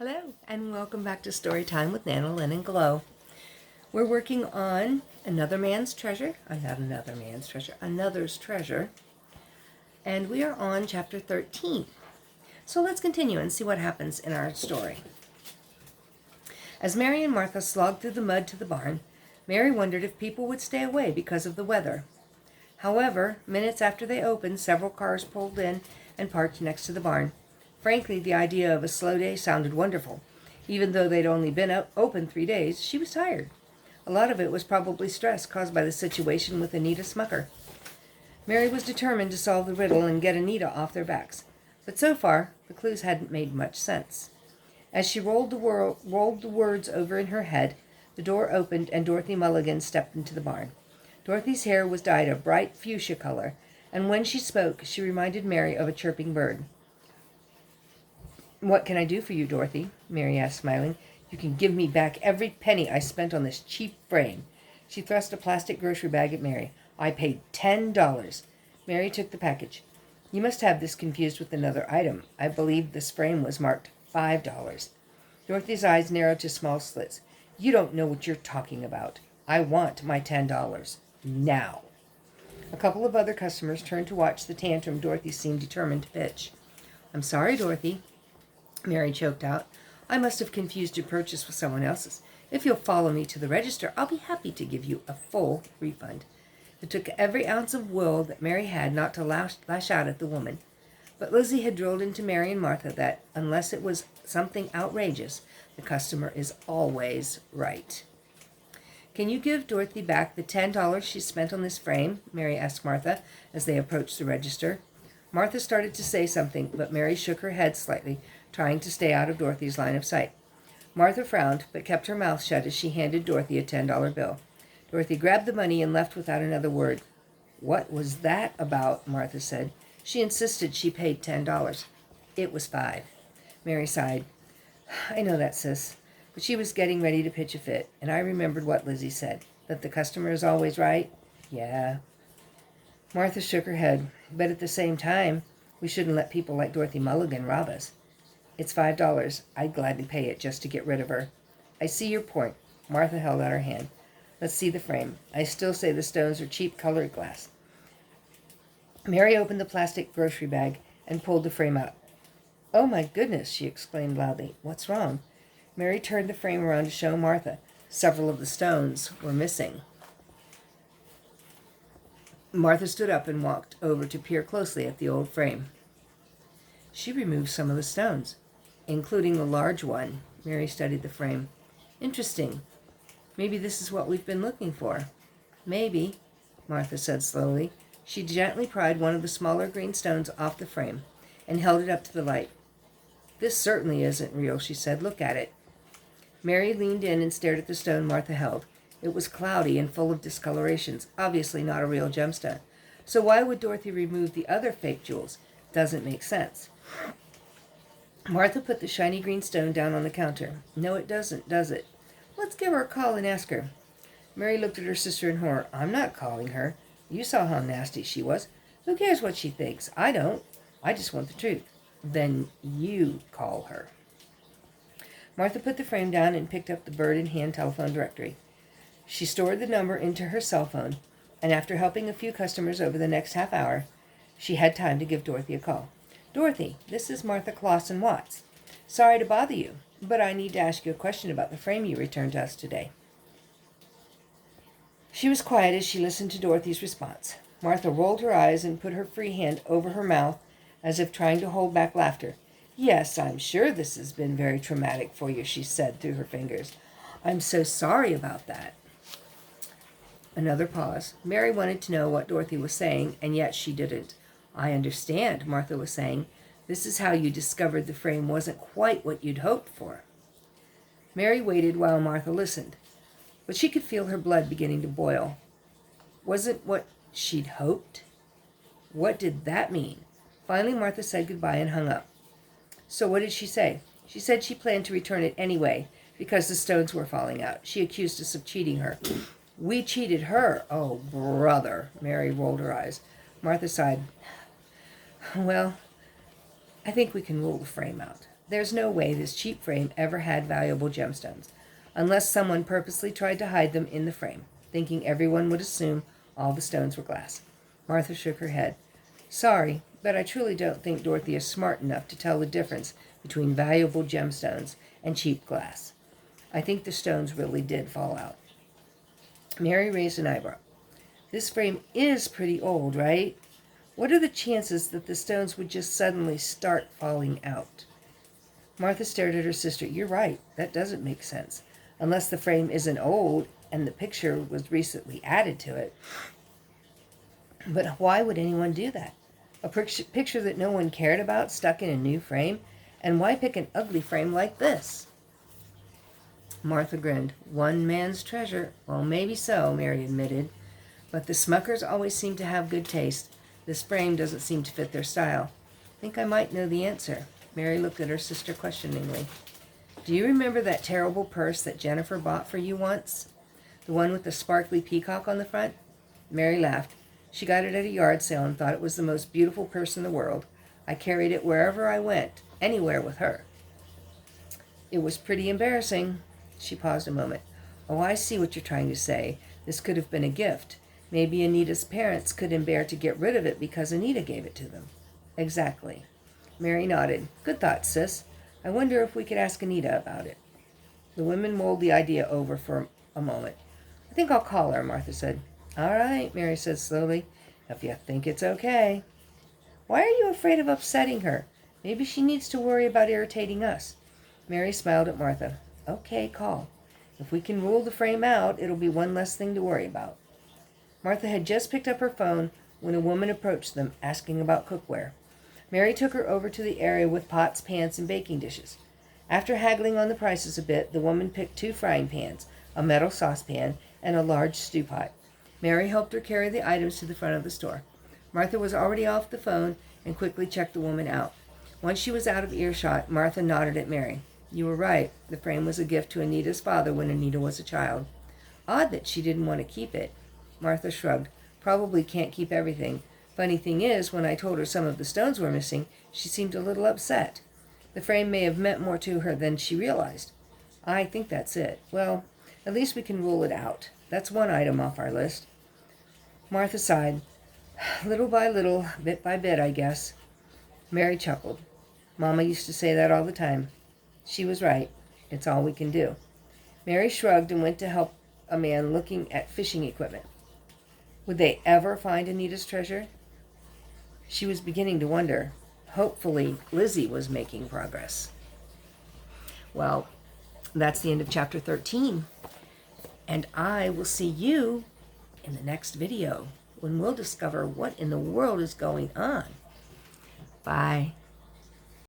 Hello, and welcome back to Storytime with Nana, Lynn, and Glow. We're working on Another's Treasure, and we are on chapter 13. So let's continue and see what happens in our story. As Mary and Martha slogged through the mud to the barn, Mary wondered if people would stay away because of the weather. However, minutes after they opened, several cars pulled in and parked next to the barn. Frankly, the idea of a slow day sounded wonderful. Even though they'd only been open 3 days, she was tired. A lot of it was probably stress caused by the situation with Anita Smucker. Mary was determined to solve the riddle and get Anita off their backs. But so far, the clues hadn't made much sense. As she rolled the words over in her head, the door opened and Dorothy Mulligan stepped into the barn. Dorothy's hair was dyed a bright fuchsia color, and when she spoke, she reminded Mary of a chirping bird. "What can I do for you, Dorothy?" Mary asked, smiling. "You can give me back every penny I spent on this cheap frame." She thrust a plastic grocery bag at Mary. "I paid $10. Mary took the package. "You must have this confused with another item. I believe this frame was marked $5. Dorothy's eyes narrowed to small slits. "You don't know what you're talking about. I want my $10. Now." A couple of other customers turned to watch the tantrum Dorothy seemed determined to pitch. "I'm sorry, Dorothy," Mary choked out. "I must have confused your purchase with someone else's. If you'll follow me to the register, I'll be happy to give you a full refund." It took every ounce of will that Mary had not to lash out at the woman. But Lizzie had drilled into Mary and Martha that, unless it was something outrageous, the customer is always right. "Can you give Dorothy back the $10 she spent on this frame?" Mary asked Martha as they approached the register. Martha started to say something, but Mary shook her head slightly, trying to stay out of Dorothy's line of sight. Martha frowned, but kept her mouth shut as she handed Dorothy a $10 bill. Dorothy grabbed the money and left without another word. "What was that about?" Martha said. "She insisted she paid $10. It was $5. Mary sighed. "I know that, sis, but she was getting ready to pitch a fit, and I remembered what Lizzie said, that the customer is always right." "Yeah." Martha shook her head. "But at the same time, we shouldn't let people like Dorothy Mulligan rob us. It's $5. I'd gladly pay it just to get rid of her." "I see your point." Martha held out her hand. "Let's see the frame. I still say the stones are cheap colored glass." Mary opened the plastic grocery bag and pulled the frame out. "Oh my goodness," she exclaimed loudly. "What's wrong?" Mary turned the frame around to show Martha. Several of the stones were missing. Martha stood up and walked over to peer closely at the old frame. She removed some of the stones, including the large one. Mary studied the frame. "Interesting. Maybe this is what we've been looking for." "Maybe," Martha said slowly. She gently pried one of the smaller green stones off the frame and held it up to the light. "This certainly isn't real," she said. "Look at it." Mary leaned in and stared at the stone Martha held. It was cloudy and full of discolorations, obviously not a real gemstone. So why would Dorothy remove the other fake jewels? Doesn't make sense. Martha put the shiny green stone down on the counter. "No, it doesn't, does it? Let's give her a call and ask her." Mary looked at her sister in horror. "I'm not calling her. You saw how nasty she was. Who cares what she thinks? I don't. I just want the truth." "Then you call her." Martha put the frame down and picked up the bird-in-hand telephone directory. She stored the number into her cell phone, and after helping a few customers over the next half hour, she had time to give Dorothy a call. "Dorothy, this is Martha Clausen Watts. Sorry to bother you, but I need to ask you a question about the frame you returned to us today." She was quiet as she listened to Dorothy's response. Martha rolled her eyes and put her free hand over her mouth as if trying to hold back laughter. "Yes, I'm sure this has been very traumatic for you," she said through her fingers. "I'm so sorry about that." Another pause. Mary wanted to know what Dorothy was saying, and yet she didn't. "I understand," Martha was saying. "This is how you discovered the frame wasn't quite what you'd hoped for." Mary waited while Martha listened, but she could feel her blood beginning to boil. Wasn't what she'd hoped? What did that mean? Finally, Martha said goodbye and hung up. "So what did she say?" "She said she planned to return it anyway, because the stones were falling out. She accused us of cheating her." "We cheated her? Oh, brother." Mary rolled her eyes. Martha sighed. "Well, I think we can rule the frame out. There's no way this cheap frame ever had valuable gemstones, unless someone purposely tried to hide them in the frame, thinking everyone would assume all the stones were glass. Martha shook her head. Sorry, but I truly don't think Dorothy is smart enough to tell the difference between valuable gemstones and cheap glass. I think the stones really did fall out. Mary raised an eyebrow. This frame is pretty old, right? What are the chances that the stones would just suddenly start falling out? Martha stared at her sister. You're right. That doesn't make sense. Unless the frame isn't old and the picture was recently added to it. But why would anyone do that? A picture that no one cared about stuck in a new frame? And why pick an ugly frame like this? Martha grinned. One man's treasure. Well, maybe so, Mary admitted. But the Smuckers always seem to have good taste. This frame doesn't seem to fit their style. I think I might know the answer. Mary looked at her sister questioningly. Do you remember that terrible purse that Jennifer bought for you once? The one with the sparkly peacock on the front? Mary laughed. She got it at a yard sale and thought it was the most beautiful purse in the world. I carried it wherever I went, anywhere with her. It was pretty embarrassing. She paused a moment. Oh, I see what you're trying to say. This could have been a gift. Maybe Anita's parents couldn't bear to get rid of it because Anita gave it to them. Exactly. Mary nodded. Good thought, sis. I wonder if we could ask Anita about it. The women mulled the idea over for a moment. I think I'll call her, Martha said. All right, Mary said slowly, if you think it's okay. Why are you afraid of upsetting her? Maybe she needs to worry about irritating us. Mary smiled at Martha. Okay, call. If we can rule the frame out, it'll be one less thing to worry about. Martha had just picked up her phone when a woman approached them, asking about cookware. Mary took her over to the area with pots, pans, and baking dishes. After haggling on the prices a bit, the woman picked 2 frying pans, a metal saucepan, and a large stew pot. Mary helped her carry the items to the front of the store. Martha was already off the phone and quickly checked the woman out. Once she was out of earshot, Martha nodded at Mary. You were right. The frame was a gift to Anita's father when Anita was a child. Odd that she didn't want to keep it. Martha shrugged. Probably can't keep everything. Funny thing is, when I told her some of the stones were missing, she seemed a little upset. The frame may have meant more to her than she realized. I think that's it. Well, at least we can rule it out. That's one item off our list. Martha sighed. Little by little, bit by bit, I guess. Mary chuckled. Mama used to say that all the time. She was right. It's all we can do. Mary shrugged and went to help a man looking at fishing equipment. Would they ever find Anita's treasure? She was beginning to wonder. Hopefully, Lizzie was making progress. Well, that's the end of chapter 13. And I will see you in the next video when we'll discover what in the world is going on. Bye.